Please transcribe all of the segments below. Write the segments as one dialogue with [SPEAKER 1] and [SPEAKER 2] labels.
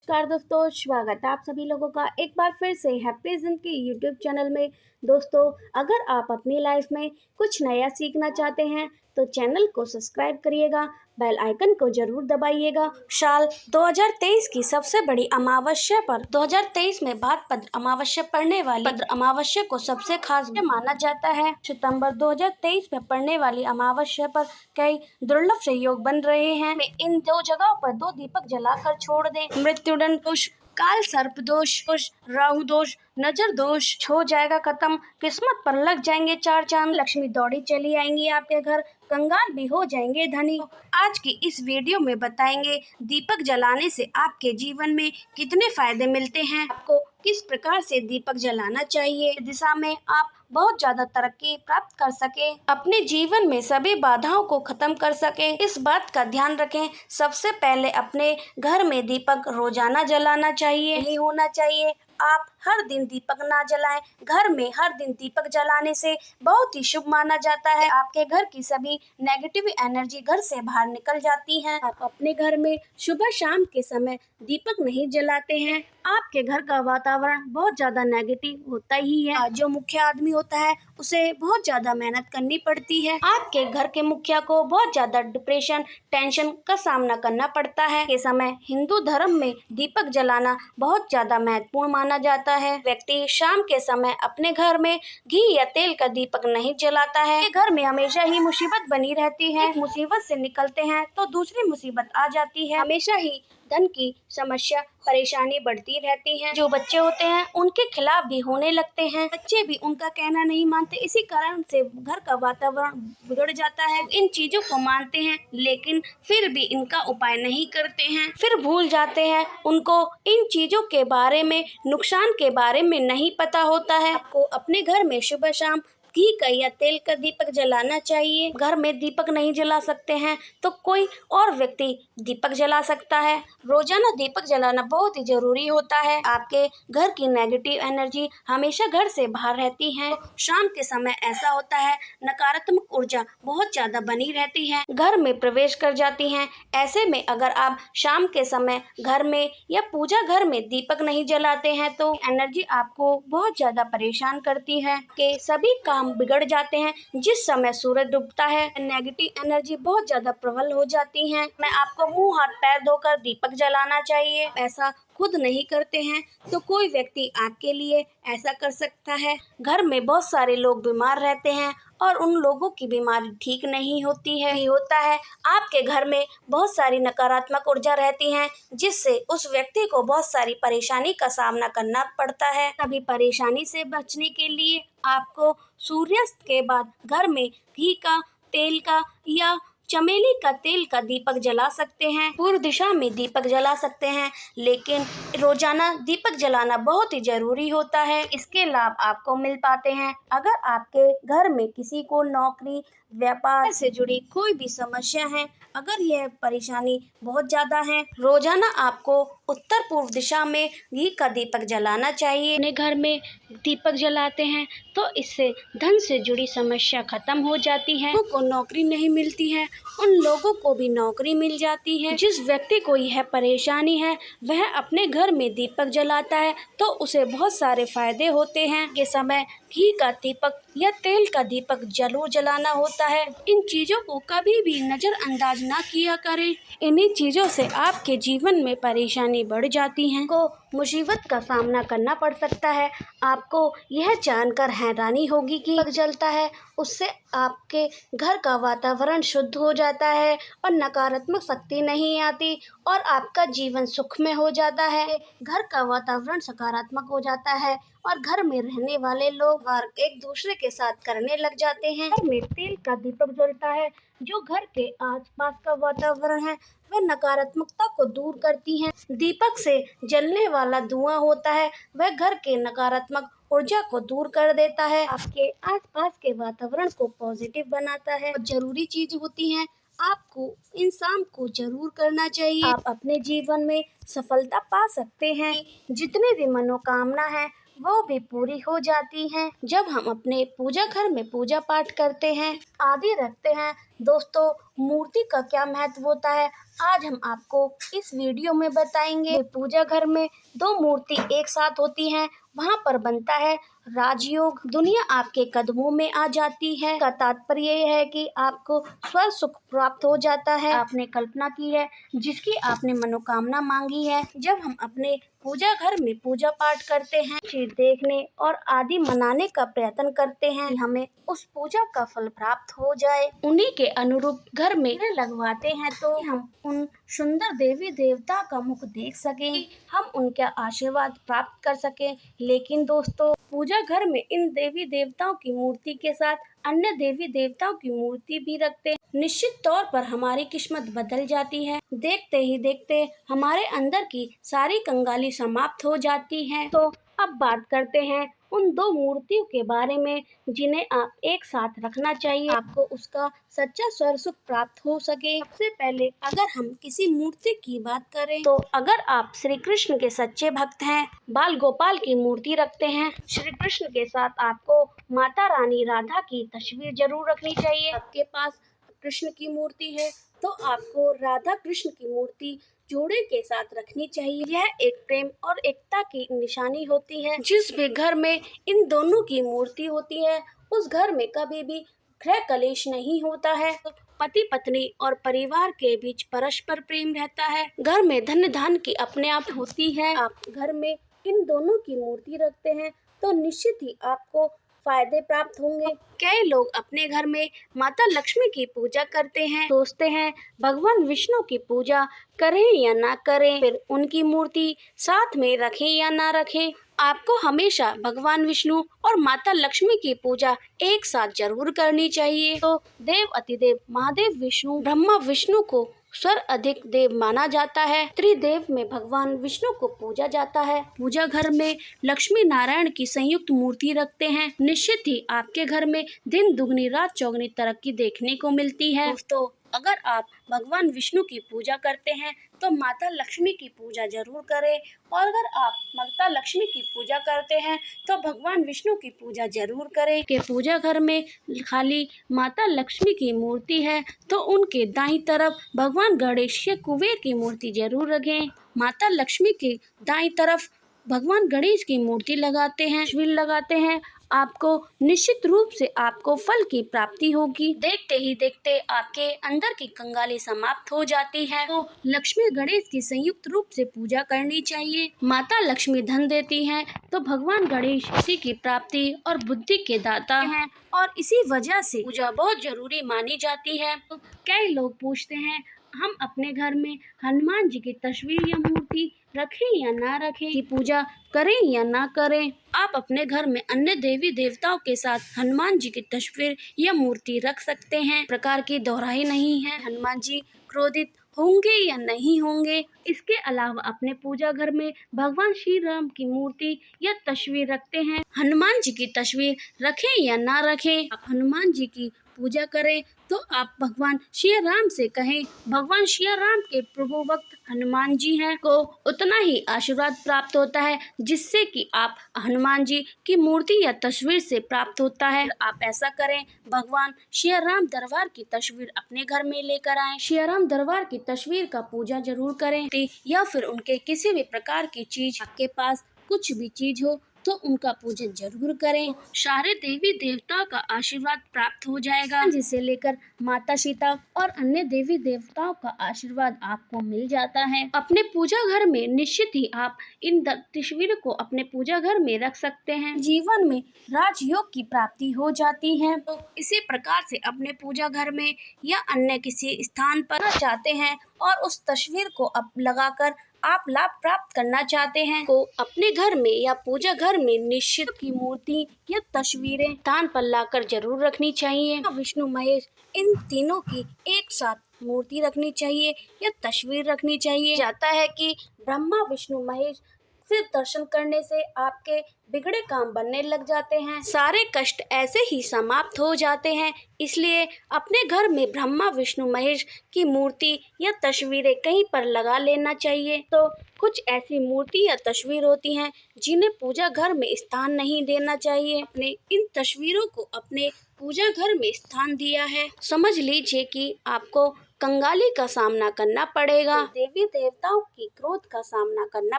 [SPEAKER 1] नमस्कार दोस्तों, स्वागत है आप सभी लोगों का एक बार फिर से हैप्पी जिंदगी यूट्यूब चैनल में। दोस्तों, अगर आप अपनी लाइफ में कुछ नया सीखना चाहते हैं तो चैनल को सब्सक्राइब करिएगा, बेल आइकन को जरूर दबाइएगा। साल 2023 की सबसे बड़ी अमावस्या पर 2023 में भाद्रपद अमावस्या पड़ने वाली भाद्र अमावस्या को सबसे खास माना जाता है। सितंबर 2023 में पड़ने वाली अमावस्या पर कई दुर्लभ संयोग बन रहे हैं। इन दो जगहों पर 2 दीपक जलाकर छोड़ दें। मृत्युदंड दोष, काल सर्प दोष, राहु दोष, नजर दोष हो जाएगा खत्म। किस्मत पर लग जाएंगे 4 चांद। लक्ष्मी दौड़ी चली आएंगी आपके घर, कंगाल भी हो जाएंगे धनी। आज की इस वीडियो में बताएंगे दीपक जलाने से आपके जीवन में कितने फायदे मिलते हैं, आपको किस प्रकार से दीपक जलाना चाहिए दिशा में आप बहुत ज्यादा तरक्की प्राप्त कर सके, अपने जीवन में सभी बाधाओं को खत्म कर सके। इस बात का ध्यान रखें, सबसे पहले अपने घर में दीपक रोजाना जलाना चाहिए, नहीं होना चाहिए आप हर दिन दीपक ना जलाएं। घर में हर दिन दीपक जलाने से बहुत ही शुभ माना जाता है। आपके घर की सभी नेगेटिव एनर्जी घर से बाहर निकल जाती है। आप अपने घर में सुबह शाम के समय दीपक नहीं जलाते हैं, आपके घर का वातावरण बहुत ज्यादा नेगेटिव होता ही है। जो मुखिया आदमी होता है उसे बहुत ज्यादा मेहनत करनी पड़ती है। आपके घर के मुखिया को बहुत ज्यादा डिप्रेशन, टेंशन का सामना करना पड़ता है। के समय हिंदू धर्म में दीपक जलाना बहुत ज्यादा महत्वपूर्ण माना जाता है। व्यक्ति शाम के समय अपने घर में घी या तेल का दीपक नहीं जलाता है। घर में हमेशा ही मुसीबत बनी रहती है। एक मुसीबत से निकलते हैं तो दूसरी मुसीबत आ जाती है। हमेशा ही धन की समस्या, परेशानी बढ़ती रहती है। जो बच्चे होते हैं उनके खिलाफ भी होने लगते हैं, बच्चे भी उनका कहना नहीं मानते, इसी कारण से घर का वातावरण बिगड़ जाता है। इन चीजों को मानते हैं लेकिन फिर भी इनका उपाय नहीं करते हैं, फिर भूल जाते हैं। उनको इन चीजों के बारे में, नुकसान के बारे में नहीं पता होता है। आपको अपने घर में सुबह शाम घी का या तेल का दीपक जलाना चाहिए। घर में दीपक नहीं जला सकते हैं तो कोई और व्यक्ति दीपक जला सकता है। रोजाना दीपक जलाना बहुत ही जरूरी होता है। आपके घर की नेगेटिव एनर्जी हमेशा घर से बाहर रहती है। शाम के समय ऐसा होता है, नकारात्मक ऊर्जा बहुत ज्यादा बनी रहती है, घर में प्रवेश कर जाती है। ऐसे में अगर आप शाम के समय घर में या पूजा घर में दीपक नहीं जलाते हैं तो एनर्जी आपको बहुत ज्यादा परेशान करती है कि सभी काम बिगड़ जाते हैं। जिस समय सूरज डूबता है नेगेटिव एनर्जी बहुत ज्यादा प्रबल हो जाती है। मैं आपको मुंह हाथ पैर धोकर दीपक जलाना चाहिए। ऐसा खुद नहीं करते हैं तो कोई व्यक्ति आपके लिए ऐसा कर सकता है। घर में बहुत सारे लोग बीमार रहते हैं और उन लोगों की बीमारी ठीक नहीं होती है, नहीं होता है। आपके घर में बहुत सारी नकारात्मक ऊर्जा रहती है जिससे उस व्यक्ति को बहुत सारी परेशानी का सामना करना पड़ता है। अभी परेशानी से बचने के लिए आपको सूर्यास्त के बाद घर में घी का, तेल का या चमेली का तेल का दीपक जला सकते हैं। पूर्व दिशा में दीपक जला सकते हैं, लेकिन रोजाना दीपक जलाना बहुत ही जरूरी होता है। इसके लाभ आपको मिल पाते हैं अगर आपके घर में किसी को नौकरी, व्यापार से जुड़ी कोई भी समस्या है, अगर यह परेशानी बहुत ज्यादा है। रोजाना आपको उत्तर पूर्व दिशा में घी का दीपक जलाना चाहिए। अपने घर में दीपक जलाते हैं तो इससे धन से जुड़ी समस्या खत्म हो जाती है। उनको नौकरी नहीं मिलती है, उन लोगों को भी नौकरी मिल जाती है। जिस व्यक्ति को यह परेशानी है वह अपने घर में दीपक जलाता है तो उसे बहुत सारे फायदे होते हैं। ये समय घी का दीपक या तेल का दीपक जरूर जलाना होता है। इन चीजों को कभी भी नजरअंदाज ना किया करें। इन्हीं चीजों से आपके जीवन में परेशानी बढ़ जाती है, को मुसीबत का सामना करना पड़ सकता है। आपको यह जानकर हैरानी होगी कि दीपक जलता है उससे आपके घर का वातावरण शुद्ध हो जाता है और नकारात्मक शक्ति नहीं आती और आपका जीवन सुख में हो जाता है। घर का वातावरण सकारात्मक हो जाता है और घर में रहने वाले लोग एक दूसरे के साथ करने लग जाते हैं। घर में तेल का दीपक जलता है जो घर के आसपास का वातावरण है वह नकारात्मकता को दूर करती है। दीपक से जलने वाला धुआं होता है वह घर के नकारात्मक ऊर्जा को दूर कर देता है, आपके आसपास के वातावरण को पॉजिटिव बनाता है। जरूरी चीज होती है, आपको इंसान को जरूर करना चाहिए। आप अपने जीवन में सफलता पा सकते हैं। जितने भी मनोकामना है वो भी पूरी हो जाती हैं। जब हम अपने पूजा घर में पूजा पाठ करते हैं, आदि रखते हैं दोस्तों, मूर्ति का क्या महत्व होता है, आज हम आपको इस वीडियो में बताएंगे। पूजा घर में दो मूर्ति एक साथ होती हैं, वहाँ पर बनता है राजयोग। दुनिया आपके कदमों में आ जाती है का तात्पर्य यह है कि आपको स्वर्ग सुख प्राप्त हो जाता है। आपने कल्पना की है, जिसकी आपने मनोकामना मांगी है। जब हम अपने पूजा घर में पूजा पाठ करते हैं, चीज देखने और आदि मनाने का प्रयत्न करते हैं कि हमें उस पूजा का फल प्राप्त हो जाए, उन्हीं के अनुरूप घर में लगवाते हैं तो हम उन सुंदर देवी देवता का मुख देख सकें, हम उनका आशीर्वाद प्राप्त कर सकें। लेकिन दोस्तों, पूजा घर में इन देवी देवताओं की मूर्ति के साथ अन्य देवी देवताओं की मूर्ति भी रखते हैं। निश्चित तौर पर हमारी किस्मत बदल जाती है। देखते ही देखते हमारे अंदर की सारी कंगाली समाप्त हो जाती है। तो अब बात करते हैं उन दो मूर्तियों के बारे में जिन्हें आप एक साथ रखना चाहिए, आपको उसका सच्चा स्वर्ग सुख प्राप्त हो सके। सबसे पहले अगर हम किसी मूर्ति की बात करें तो अगर आप श्री कृष्ण के सच्चे भक्त हैं, बाल गोपाल की मूर्ति रखते हैं, श्री कृष्ण के साथ आपको माता रानी राधा की तस्वीर जरूर रखनी चाहिए। आपके पास कृष्ण की मूर्ति है तो आपको राधा कृष्ण की मूर्ति जोड़े के साथ रखनी चाहिए। यह एक प्रेम और एकता की निशानी होती है। जिस भी घर में इन दोनों की मूर्ति होती है, उस घर में कभी भी गृह कलेश नहीं होता है। पति पत्नी और परिवार के बीच परस्पर प्रेम रहता है। घर में धन धान की अपने आप होती है। आप घर में इन दोनों की मूर्ति रखते हैं तो निश्चित ही आपको फायदे प्राप्त होंगे। कई लोग अपने घर में माता लक्ष्मी की पूजा करते हैं, सोचते हैं भगवान विष्णु की पूजा करें या ना करें, फिर उनकी मूर्ति साथ में रखें या ना रखें। आपको हमेशा भगवान विष्णु और माता लक्ष्मी की पूजा एक साथ जरूर करनी चाहिए। तो देव अतिदेव महादेव विष्णु ब्रह्मा विष्णु को स्वर अधिक देव माना जाता है। त्रिदेव में भगवान विष्णु को पूजा जाता है। पूजा घर में लक्ष्मी नारायण की संयुक्त मूर्ति रखते हैं, निश्चित ही आपके घर में दिन दुगनी रात चौगनी तरक्की देखने को मिलती है। दोस्तों, अगर आप भगवान विष्णु की पूजा करते हैं तो माता लक्ष्मी की पूजा जरूर करें, और अगर आप माता लक्ष्मी की पूजा करते हैं तो भगवान विष्णु की पूजा जरूर करें। कि पूजा घर में खाली माता लक्ष्मी की मूर्ति है तो उनके दाईं तरफ भगवान गणेश या कुबेर की मूर्ति जरूर रखें। माता लक्ष्मी के दाईं तरफ भगवान गणेश की मूर्ति लगाते हैं, तस्वीर लगाते हैं, आपको निश्चित रूप से आपको फल की प्राप्ति होगी। देखते ही देखते आपके अंदर की कंगाली समाप्त हो जाती है। तो लक्ष्मी गणेश की संयुक्त रूप से पूजा करनी चाहिए। माता लक्ष्मी धन देती हैं तो भगवान गणेश इसी की प्राप्ति और बुद्धि के दाता हैं, और इसी वजह से पूजा बहुत जरूरी मानी जाती है। तो कई लोग पूछते हैं हम अपने घर में हनुमान जी की तस्वीर या मूर्ति रखें या ना रखें, की पूजा करें या ना करें। आप अपने घर में अन्य देवी देवताओं के साथ हनुमान जी की तस्वीर या मूर्ति रख सकते हैं। प्रकार की दोहराई नहीं है हनुमान जी क्रोधित होंगे या नहीं होंगे। इसके अलावा अपने पूजा घर में भगवान श्री राम की मूर्ति या तस्वीर रखते हैं, हनुमान जी की तस्वीर रखें या ना रखें। आप हनुमान जी की पूजा करें तो आप भगवान श्री राम से कहें, भगवान श्री राम के प्रभु भक्त हनुमान जी हैं, को उतना ही आशीर्वाद प्राप्त होता है जिससे कि आप हनुमान जी की मूर्ति या तस्वीर से प्राप्त होता है। आप ऐसा करें, भगवान श्री राम दरबार की तस्वीर अपने घर में लेकर आएं, श्री राम दरबार की तस्वीर का पूजा जरूर करें, या फिर उनके किसी भी प्रकार की चीज, आपके पास कुछ भी चीज हो तो उनका पूजन जरूर करें। सारे देवी देवताओं का आशीर्वाद प्राप्त हो जाएगा, जिसे लेकर माता सीता और अन्य देवी देवताओं का आशीर्वाद आपको मिल जाता है। अपने पूजा घर में निश्चित ही आप इन तस्वीरों को अपने पूजा घर में रख सकते हैं। जीवन में राजयोग की प्राप्ति हो जाती है। तो इसी प्रकार से अपने पूजा घर में या अन्य किसी स्थान पर चाहते हैं और उस तस्वीर को अब लगाकर आप लाभ प्राप्त करना चाहते हैं, तो अपने घर में या पूजा घर में निश्चित की मूर्ति या तस्वीरें स्थान पर लाकर जरूर रखनी चाहिए। विष्णु महेश इन तीनों की एक साथ मूर्ति रखनी चाहिए या तस्वीर रखनी चाहिए। जाता है कि ब्रह्मा विष्णु महेश से दर्शन करने से आपके बिगड़े काम बनने लग जाते हैं, सारे कष्ट ऐसे ही समाप्त हो जाते हैं। इसलिए अपने घर में ब्रह्मा विष्णु महेश की मूर्ति या तस्वीरें कहीं पर लगा लेना चाहिए। तो कुछ ऐसी मूर्ति या तस्वीर होती हैं जिन्हें पूजा घर में स्थान नहीं देना चाहिए। अपने इन तस्वीरों को अपने पूजा घर में स्थान दिया है, समझ लीजिए कि आपको कंगाली का सामना करना पड़ेगा, देवी देवताओं की क्रोध का सामना करना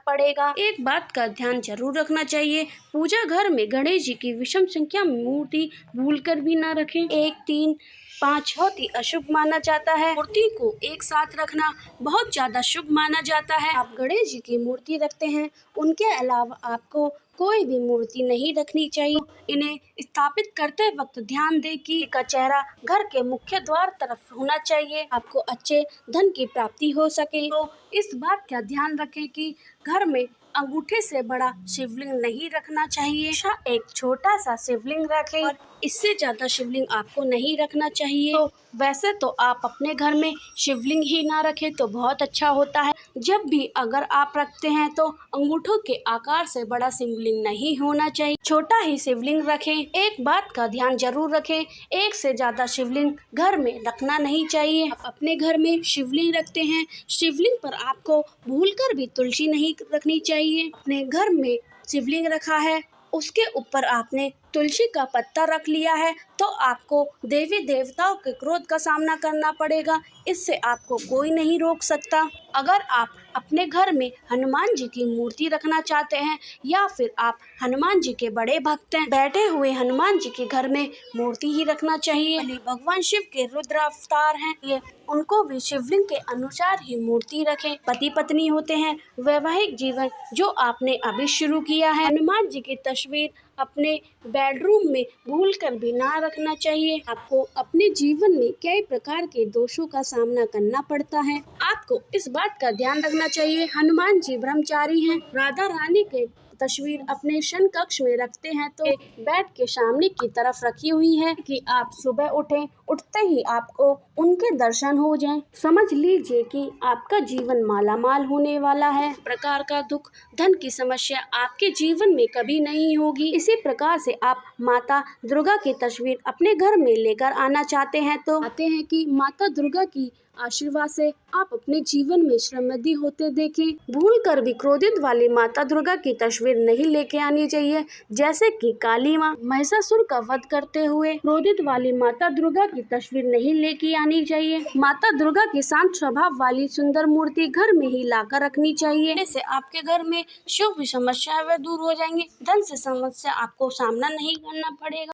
[SPEAKER 1] पड़ेगा। एक बात का ध्यान जरूर रखना चाहिए, पूजा घर में गणेश जी की विषम संख्या मूर्ति भूलकर भी ना रखें। 1, 3, 5 बहुत ही अशुभ माना जाता है। मूर्ति को एक साथ रखना बहुत ज्यादा शुभ माना जाता है। आप गणेश जी की मूर्ति रखते हैं, उनके अलावा आपको कोई भी मूर्ति नहीं रखनी चाहिए। इन्हें स्थापित करते वक्त ध्यान दें कि इनका चेहरा घर के मुख्य द्वार तरफ होना चाहिए। आपको अच्छे धन की प्राप्ति हो सके तो इस बात का ध्यान रखें कि घर में अंगूठे से बड़ा शिवलिंग नहीं रखना चाहिए। एक छोटा सा शिवलिंग रखें और इससे ज्यादा शिवलिंग आपको नहीं रखना चाहिए। तो वैसे तो आप अपने घर में शिवलिंग ही ना रखें तो बहुत अच्छा होता है। जब भी अगर आप रखते हैं तो अंगूठों के आकार से बड़ा शिवलिंग नहीं होना चाहिए, छोटा ही शिवलिंग रखें। एक बात का ध्यान जरूर रखें, एक से ज्यादा शिवलिंग घर में रखना नहीं चाहिए। आप अपने घर में शिवलिंग रखते हैं, शिवलिंग पर आपको भूलकर भी तुलसी नहीं रखनी चाहिए। अपने घर में शिवलिंग रखा है, उसके ऊपर आपने तुलसी का पत्ता रख लिया है तो आपको देवी देवताओं के क्रोध का सामना करना पड़ेगा। इससे आपको कोई नहीं रोक सकता। अगर आप अपने घर में हनुमान जी की मूर्ति रखना चाहते हैं या फिर आप हनुमान जी के बड़े भक्त हैं, बैठे हुए हनुमान जी के घर में मूर्ति ही रखना चाहिए। भगवान शिव के रुद्र अवतार हैं ये, उनको भी शिवलिंग के अनुसार ही मूर्ति रखें। पति पत्नी होते हैं, वैवाहिक जीवन जो आपने अभी शुरू किया है, हनुमान जी की तस्वीर अपने बेडरूम में भूलकर भी ना रखना चाहिए। आपको अपने जीवन में कई प्रकार के दोषों का सामना करना पड़ता है, आपको इस बात का ध्यान रखना चाहिए। हनुमान जी ब्रह्मचारी हैं, राधा रानी के तस्वीर अपने शयन कक्ष में रखते हैं तो बेड के सामने की तरफ रखी हुई है कि आप सुबह उठें, उठते ही आपको उनके दर्शन हो जाएं। समझ लीजिए कि आपका जीवन मालामाल होने वाला है। प्रकार का दुख, धन की समस्या आपके जीवन में कभी नहीं होगी। इसी प्रकार से आप माता दुर्गा की तस्वीर अपने घर में लेकर आना चाहते हैं तो आते हैं कि माता दुर्गा की आशीर्वाद से आप अपने जीवन में समृद्धि होते देखें। भूल कर भी क्रोधित वाली माता दुर्गा की तस्वीर नहीं लेके आनी चाहिए, जैसे कि काली माँ महिषासुर का वध करते हुए क्रोधित वाली माता दुर्गा की तस्वीर नहीं लेके आनी चाहिए। माता दुर्गा की शांत स्वभाव वाली सुंदर मूर्ति घर में ही लाकर रखनी चाहिए। इससे आपके घर में शुभ समस्याएं दूर हो जाएंगी, धन से समस्या आपको सामना नहीं करना पड़ेगा।